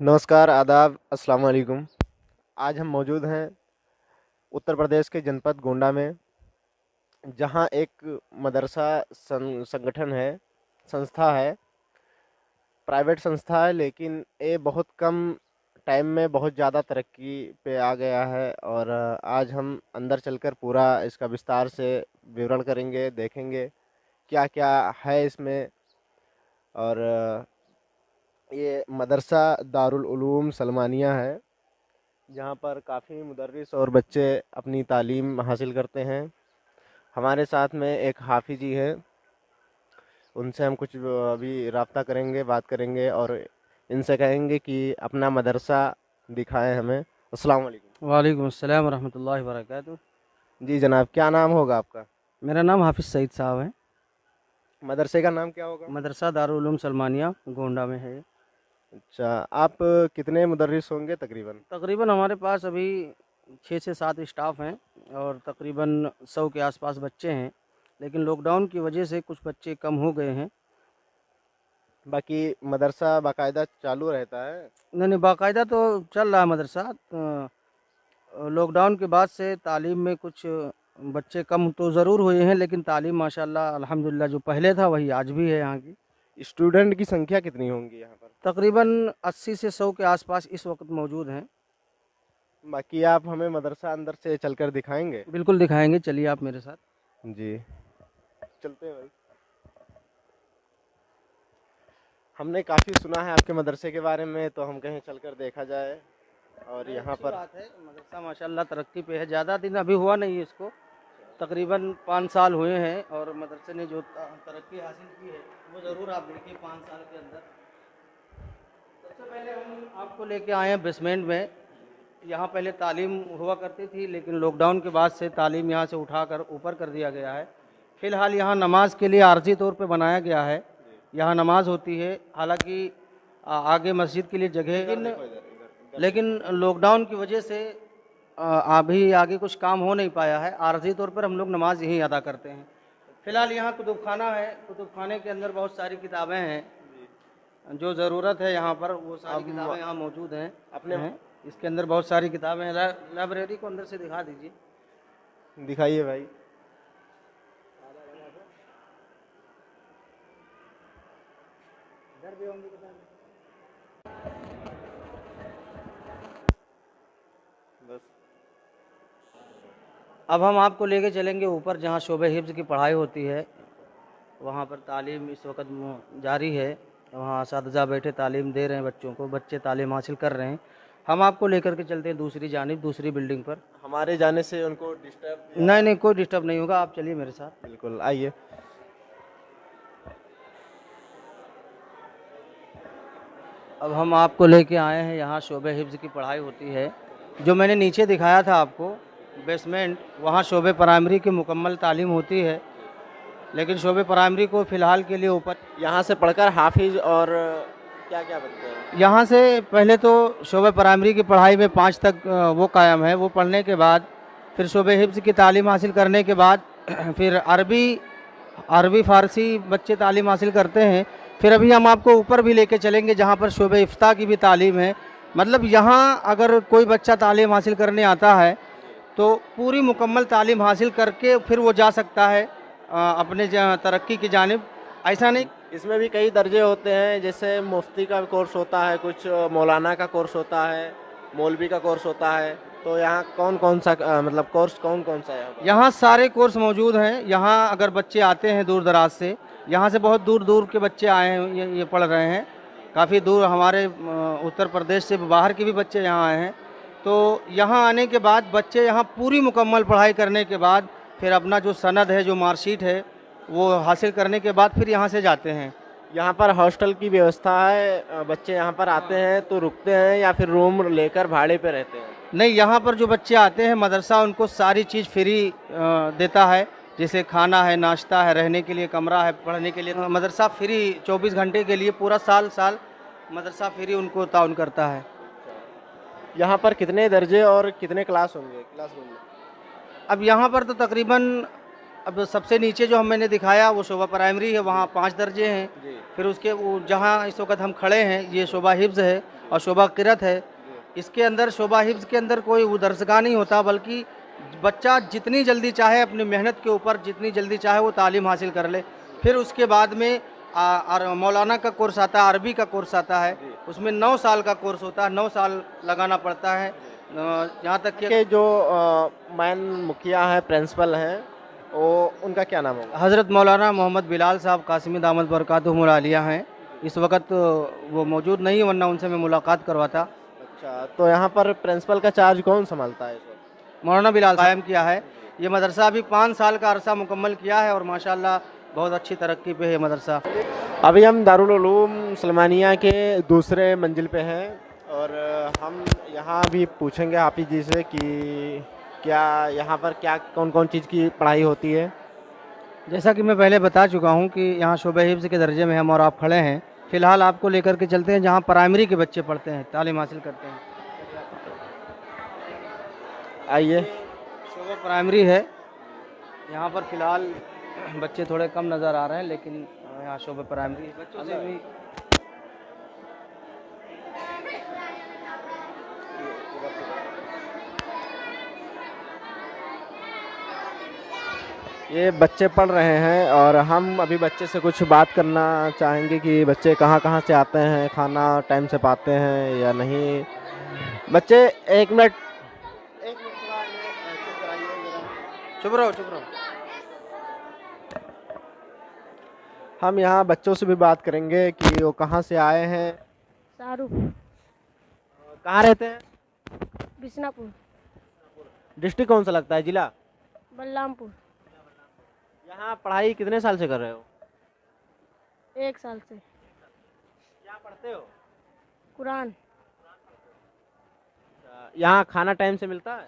नमस्कार, आदाब, अस्सलाम वालेकुम। आज हम मौजूद हैं उत्तर प्रदेश के जनपद गोंडा में, जहां एक मदरसा संगठन है, संस्था है, प्राइवेट संस्था है, लेकिन ये बहुत कम टाइम में बहुत ज़्यादा तरक्की पे आ गया है। और आज हम अंदर चलकर पूरा इसका विस्तार से विवरण करेंगे, देखेंगे क्या-क्या है इसमें। और ये मदरसा दारुल उलूम सलमानिया है, जहाँ पर काफ़ी मुदर्रिस और बच्चे अपनी तालीम हासिल करते हैं। हमारे साथ में एक हाफ़ी जी हैं, उनसे हम कुछ अभी राब्ता करेंगे, बात करेंगे और इनसे कहेंगे कि अपना मदरसा दिखाएं हमें। अस्सलाम वालेकुम। वालेकुम अस्सलाम वरहमतुल्लाहि वबरकातुहू। जी जनाब, क्या नाम होगा आपका? मेरा नाम हाफिज़ सईद साहब है। मदरसे का नाम क्या होगा? मदरसा दारुल उलूम सलमानिया गोंडा में है। अच्छा, आप कितने मुदर्रिस होंगे तकरीबन? तकरीबन हमारे पास अभी 6 से 7 स्टाफ हैं और तकरीबन 100 के आसपास बच्चे हैं, लेकिन लॉकडाउन की वजह से कुछ बच्चे कम हो गए हैं। बाकी मदरसा बाकायदा चालू रहता है? नहीं नहीं, बाकायदा तो चल रहा है मदरसा। लॉकडाउन के बाद से तालीम में कुछ बच्चे कम तो ज़रूर हुए हैं, लेकिन तालीम माशाल्लाह अल्हम्दुलिल्लाह जो पहले था वही आज भी है यहाँ की। स्टूडेंट की संख्या कितनी होंगी यहाँ पर? तकरीबन 80 से 100 के आसपास इस वक्त मौजूद हैं। बाकी आप हमें मदरसा अंदर से चलकर दिखाएंगे? बिल्कुल दिखाएंगे, चलिए आप मेरे साथ। जी, चलते हैं भाई। हमने काफ़ी सुना है आपके मदरसे के बारे में, तो हम कहीं चलकर देखा जाए। और नहीं, यहाँ अच्छी पर बात है। मदरसा माशाल्लाह तरक्की पे है। ज़्यादा दिन अभी हुआ नहीं है इसको, तकरीबन 5 साल हुए हैं और मदरसे ने जो तरक्की हासिल की है वो ज़रूर आप देखिए 5 साल के अंदर। सबसे पहले हम आपको लेके आए हैं बेसमेंट में। यहाँ पहले तालीम हुआ करती थी, लेकिन लॉकडाउन के बाद से तालीम यहाँ से उठाकर ऊपर कर दिया गया है। फ़िलहाल यहाँ नमाज के लिए आर्जी तौर पे बनाया गया है। यहाँ नमाज होती है, हालांकि आगे मस्जिद के लिए जगह, लेकिन लॉकडाउन की वजह से अभी आगे कुछ काम हो नहीं पाया है। आर्जी तौर पर हम लोग नमाज यहीं अदा करते हैं। फ़िलहाल यहाँ कुतुब खाना है। कुतुब खाने के अंदर बहुत सारी किताबें हैं, जो ज़रूरत है यहाँ पर वो सारी किताबें यहाँ मौजूद हैं अपने इसके अंदर बहुत सारी किताबें हैं। लाइब्रेरी को अंदर से दिखा दीजिए। दिखाइए भाई। इधर भी होंगी किताबें। बस। अब हम आपको लेके चलेंगे ऊपर, जहाँ शोबे हिफ्ज़ की पढ़ाई होती है। वहाँ पर तालीम इस वक्त जारी है। वहाँ असातिज़ा बैठे तालीम दे रहे हैं बच्चों को, बच्चे तालीम हासिल कर रहे हैं। हम आपको लेकर के चलते हैं दूसरी जानिब, दूसरी बिल्डिंग पर। हमारे जाने से उनको डिस्टर्ब या? नहीं नहीं, कोई डिस्टर्ब नहीं होगा, आप चलिए मेरे साथ। बिल्कुल, आइए। अब हम आपको लेके आए हैं, यहाँ शोबे हिफ्ज़ की पढ़ाई होती है। जो मैंने नीचे दिखाया था आपको बेसमेंट, वहाँ शोबे प्राइमरी की मुकम्मल तालीम होती है, लेकिन शोबे प्राइमरी को फ़िलहाल के लिए ऊपर। यहाँ से पढ़कर हाफिज और क्या क्या बनते हैं? यहाँ से पहले तो शोबे प्राइमरी की पढ़ाई में 5 तक वो कायम है। वो पढ़ने के बाद फिर शोबे हिफ्ज़ की तालीम हासिल करने के बाद फिर अरबी अरबी फ़ारसी बच्चे तालीम हासिल करते हैं। फिर अभी हम आपको ऊपर भी लेके चलेंगे, जहाँ पर शोबे इफ्ता की भी तालीम है। मतलब यहाँ अगर कोई बच्चा तालीम हासिल करने आता है तो पूरी मुकम्मल तालीम हासिल करके फिर वो जा सकता है अपने तरक्की की जानिब। ऐसा नहीं। इसमें भी कई दर्जे होते हैं, जैसे मुफ्ती का कोर्स होता है, कुछ मौलाना का कोर्स होता है, मौलवी का कोर्स होता है। तो यहाँ कौन कौन सा मतलब कोर्स कौन कौन सा है यहाँ पर? यहाँ सारे कोर्स मौजूद हैं। यहाँ अगर बच्चे आते हैं दूर दराज से, यहाँ से बहुत दूर दूर के बच्चे आए हैं, ये पढ़ रहे हैं। काफ़ी दूर हमारे उत्तर प्रदेश से बाहर के भी बच्चे यहाँ आए हैं। तो यहाँ आने के बाद बच्चे यहाँ पूरी मुकम्मल पढ़ाई करने के बाद फिर अपना जो सनद है, जो मार्कशीट है, वो हासिल करने के बाद फिर यहाँ से जाते हैं। यहाँ पर हॉस्टल की व्यवस्था है? बच्चे यहाँ पर आते हैं तो रुकते हैं या फिर रूम लेकर भाड़े पे रहते हैं? नहीं, यहाँ पर जो बच्चे आते हैं मदरसा उनको सारी चीज़ फ्री देता है। जैसे खाना है, नाश्ता है, रहने के लिए कमरा है, पढ़ने के लिए मदरसा फ्री 24 घंटे के लिए पूरा साल मदरसा फ्री उनको ताउन करता है। यहाँ पर कितने दर्जे और कितने क्लास होंगे क्लासरूम में? अब यहाँ पर तो तकरीबन अब सबसे नीचे जो मैंने दिखाया वो शोभा प्राइमरी है, वहाँ 5 दर्जे हैं। जी। फिर उसके वो जहाँ इस वक्त हम खड़े हैं ये शोभा हिफ्ज़ है और शोभा किरत है। इसके अंदर शोभा हिफ्ज़ के अंदर कोई वो दर्सगाह नहीं होता, बल्कि बच्चा जितनी जल्दी चाहे अपनी मेहनत के ऊपर जितनी जल्दी चाहे वो तालीम हासिल कर ले। फिर उसके बाद में मौलाना का कोर्स आता है, अरबी का कोर्स आता है। उसमें 9 साल का कोर्स होता है, 9 साल लगाना पड़ता है। यहाँ तक कि के जो मैन मुखिया है, प्रिंसिपल हैं, वो उनका क्या नाम होगा? हज़रत मौलाना मोहम्मद बिलाल साहब कासिमी दामद बरकातुहुमुल आलिया हैं। इस वक्त वो मौजूद नहीं है, वरना उनसे मैं मुलाकात करवाता। अच्छा, तो यहाँ पर प्रिंसिपल का चार्ज कौन संभालता है इस वक्त? मौलाना बिलाल कायम किया है। ये मदरसा अभी 5 साल का अरसा मुकम्मल किया है और माशाल्लाह बहुत अच्छी तरक्की पे है मदरसा। अभी हम दारुल उलूम सलमानिया के दूसरे मंजिल पे हैं और हम यहाँ भी पूछेंगे हाफिज जी से कि क्या यहाँ पर क्या कौन कौन चीज़ की पढ़ाई होती है। जैसा कि मैं पहले बता चुका हूँ कि यहाँ शोबे हिफ्ज़ के दर्जे में हम और आप खड़े हैं। फ़िलहाल आपको लेकर के चलते हैं जहाँ प्राइमरी के बच्चे पढ़ते हैं, तालीम हासिल करते हैं। आइए। शोबा प्राइमरी है। यहाँ पर फ़िलहाल बच्चे थोड़े कम नज़र आ रहे हैं, लेकिन यहाँ शोबा प्राइमरी है। बच्चों से भी ये बच्चे पढ़ रहे हैं और हम अभी बच्चे से कुछ बात करना चाहेंगे कि बच्चे कहाँ कहाँ से आते हैं, खाना टाइम से पाते हैं या नहीं। बच्चे एक मिनट, थोड़ा चुप कराइए जरा। चुप रहो, चुप रहो। हम यहाँ बच्चों से भी बात करेंगे कि वो कहाँ से आए हैं, शाहरुख, कहाँ रहते हैं, बिसनापुर, डिस्ट्रिक्ट कौन सा लगता है, जिला? बलरामपुर। यहाँ पढ़ाई कितने साल से कर रहे हो? 1 साल से। क्या पढ़ते हो? कुरान। यहाँ खाना टाइम से मिलता है?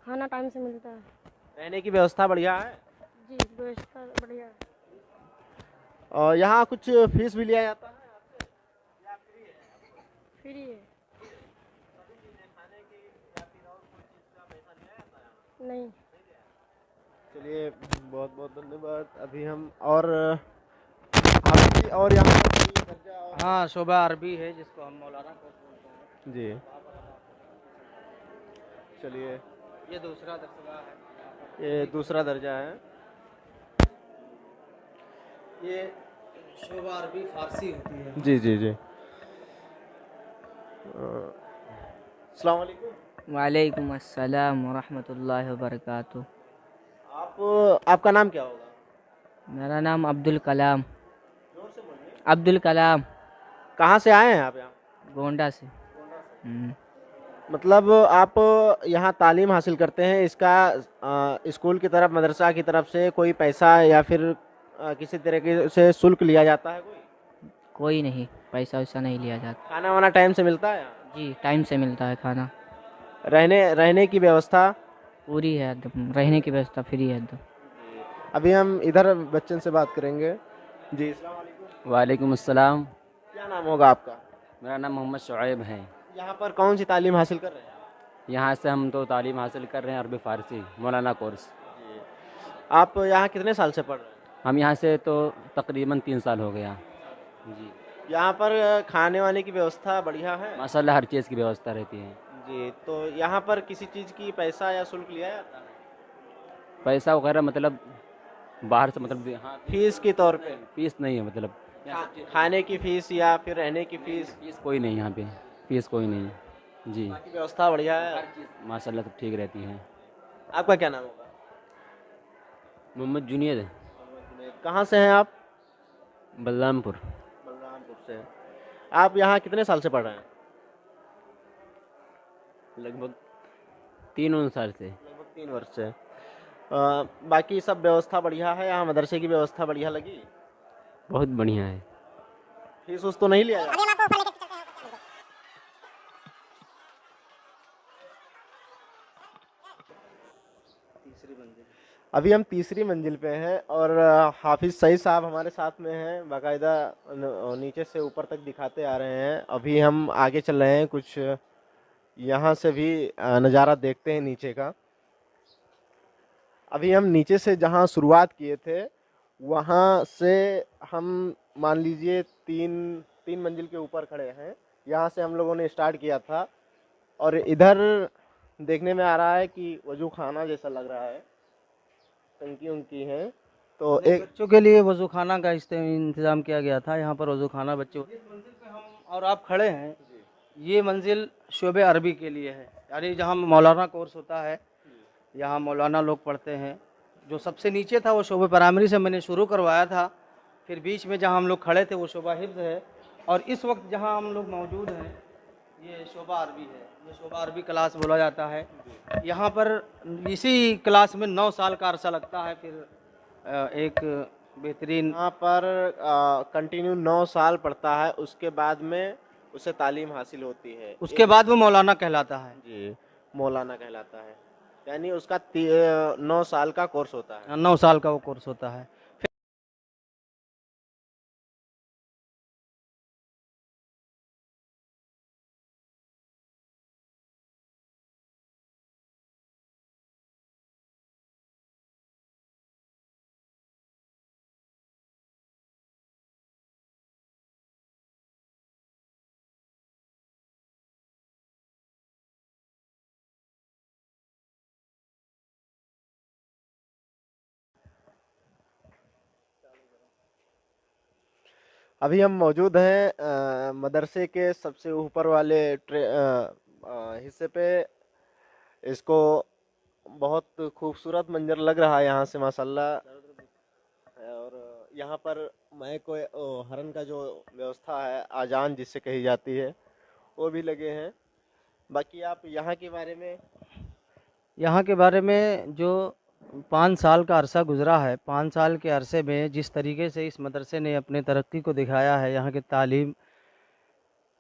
खाना टाइम से मिलता है। रहने की व्यवस्था बढ़िया है? जी, व्यवस्था बढ़िया है। और यहाँ कुछ फीस भी लिया जाता है? फ्री है। नहीं। चलिए, बहुत बहुत धन्यवाद। अभी हम और अभी और यहाँ पर कोई दर्जा और? हाँ, शोबा अरबी है जिसको हम मौलाना कोर्स बोलते हैं। जी, चलिए, ये दूसरा दर्जा है। ये दूसरा दर्जा है। ये शोबा अरबी फारसी होती है। जी जी जी। अस्सलाम वालेकुम। वालेकुम अस्सलाम वरहमतुल्लाहि वबरकातुह। आपका नाम क्या होगा? मेरा नाम अब्दुल कलाम। अब्दुल कलाम। कहाँ से आए हैं आप यहाँ? गोंडा से। मतलब आप यहाँ तालीम हासिल करते हैं, इसका स्कूल की तरफ, मदरसा की तरफ से कोई पैसा या फिर किसी तरीके से शुल्क लिया जाता है कोई? कोई नहीं, पैसा वैसा नहीं लिया जाता। खाना वाना टाइम से मिलता है? जी, टाइम से मिलता है खाना। रहने की व्यवस्था? पूरी है एकदम, रहने की व्यवस्था फ्री है एकदम। अभी हम इधर बच्चन से बात करेंगे। जी, अस्सलाम वालेकुम। वालेकुम अस्सलाम। क्या नाम होगा आपका? मेरा नाम मोहम्मद शुएब है। यहाँ पर कौन सी तालीम हासिल कर रहे हैं आप? यहाँ से हम तो तालीम हासिल कर रहे हैं अरबी फ़ारसी मौलाना कोर्स। आप यहाँ कितने साल से पढ़ रहे हैं? हम यहाँ से तो तकरीबन 3 साल हो गया। जी, यहाँ पर खाने वाने की व्यवस्था बढ़िया है? माशाल्लाह हर चीज़ की व्यवस्था रहती है। जी, तो यहाँ पर किसी चीज़ की पैसा या शुल्क लिया जाता है? पैसा वगैरह मतलब बाहर से मतलब हाँ, फीस के तौर पे? फीस नहीं है मतलब खाने की फीस या फिर रहने की फीस? फीस कोई नहीं यहाँ पे, फीस कोई नहीं है। जी, बाकी व्यवस्था बढ़िया है? माशाल्लाह सब ठीक रहती है। आपका क्या नाम होगा? मोहम्मद जुनीद, कहाँ से हैं आप? बलरामपुर। बलरामपुर से। आप यहाँ कितने साल से पढ़ रहे हैं? लगभग 3 साल से। लगभग 3 वर्ष से। बाकी सब व्यवस्था बढ़िया है? यहाँ मदरसे की व्यवस्था बढ़िया लगी? बहुत बढ़िया है। फीस उस तो नहीं लिया जाता? अभी हम तीसरी मंजिल पे हैं और हाफिज़ सईद साहब हमारे साथ में हैं, बाकायदा नीचे से ऊपर तक दिखाते आ रहे हैं। अभी हम आगे चल रहे हैं, कुछ यहाँ से भी नज़ारा देखते हैं नीचे का। अभी हम नीचे से जहाँ शुरुआत किए थे वहाँ से हम मान लीजिए तीन मंजिल के ऊपर खड़े हैं। यहाँ से हम लोगों ने स्टार्ट किया था और इधर देखने में आ रहा है कि वजू खाना जैसा लग रहा है, टंकी उनकी है। तो एक बच्चों के लिए वजू खाना का इंतज़ाम किया गया था। यहाँ पर वजू खाना बच्चों, जिस मंजिल पे हम और आप खड़े हैं, ये मंजिल शोबे अरबी के लिए है, यानी जहाँ मौलाना कोर्स होता है, यहाँ मौलाना लोग पढ़ते हैं। जो सबसे नीचे था वो शोबे प्राइमरी से मैंने शुरू करवाया था, फिर बीच में जहाँ हम लोग खड़े थे वो शोबा हिफ्ज़ है, और इस वक्त जहाँ हम लोग मौजूद हैं ये शोबा अरबी है। ये शोबा अरबी क्लास बोला जाता है। यहाँ पर इसी क्लास में 9 साल का अरसा लगता है। फिर एक बेहतरीन यहाँ पर कंटिन्यू 9 साल पढ़ता है, उसके बाद में उसे तालीम हासिल होती है। उसके बाद वो मौलाना कहलाता है। जी, मौलाना कहलाता है, यानी उसका 9 साल का कोर्स होता है। 9 साल का वो कोर्स होता है। अभी हम मौजूद हैं मदरसे के सबसे ऊपर वाले हिस्से पे। इसको बहुत खूबसूरत मंजर लग रहा है यहाँ से माशाल्लाह। और यहाँ पर मैं कोई हरन का जो व्यवस्था है, आजान जिससे कही जाती है, वो भी लगे हैं। बाकी आप यहाँ के बारे में, यहाँ के बारे में जो 5 साल का अरसा गुज़रा है, 5 साल के अरसे में जिस तरीके से इस मदरसे ने अपने तरक्की को दिखाया है, यहाँ की तालीम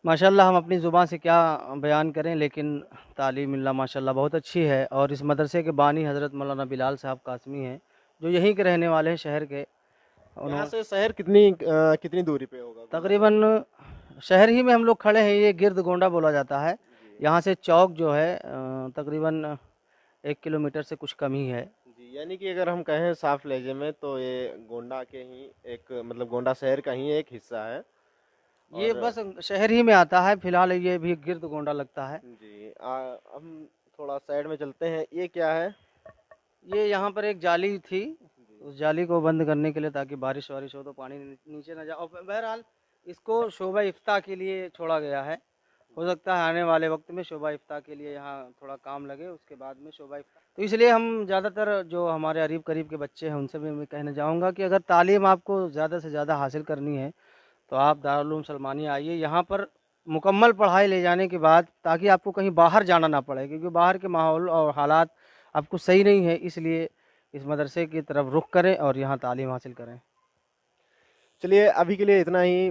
माशाल्लाह हम अपनी ज़ुबान से क्या बयान करें, लेकिन तालीम मिल्ला माशाल्लाह बहुत अच्छी है। और इस मदरसे के बानी हज़रत मौलाना बिलाल साहब कासमी हैं, जो यहीं के रहने वाले हैं, शहर के। यहाँ से शहर कितनी दूरी पे होगा? तकरीबन शहर ही में हम लोग खड़े हैं। ये गिरद गोंडा बोला जाता है। यहाँ से चौक जो है तकरीबन 1 किलोमीटर से कुछ कम ही है। जी, यानी कि अगर हम कहें साफ लहजे में तो ये गोंडा के ही एक, मतलब गोंडा शहर का ही एक हिस्सा है। ये बस शहर ही में आता है। फिलहाल ये भी गिरद गोंडा लगता है। जी, हम थोड़ा साइड में चलते हैं। ये क्या है? ये यहाँ पर एक जाली थी, उस जाली को बंद करने के लिए, ताकि बारिश वारिश हो तो पानी नीचे न जाए। और बहरहाल इसको शोबा इफ्ता के लिए छोड़ा गया है। हो सकता है आने वाले वक्त में शोबा इफ्ता के लिए यहाँ थोड़ा काम लगे, उसके बाद में शोबा इफ्ता। तो इसलिए हम ज़्यादातर जो हमारे अरीब करीब के बच्चे हैं उनसे भी मैं कहना चाहूँगा कि अगर तालीम आपको ज़्यादा से ज़्यादा हासिल करनी है तो आप दारुल उलूम सलमानिया आइए। यहाँ पर मुकम्मल पढ़ाई ले जाने के बाद, ताकि आपको कहीं बाहर जाना ना पड़े, क्योंकि बाहर के माहौल और हालात आपको सही नहीं है। इसलिए इस मदरसे की तरफ रुख करें और यहाँ तालीम हासिल करें। चलिए, अभी के लिए इतना ही।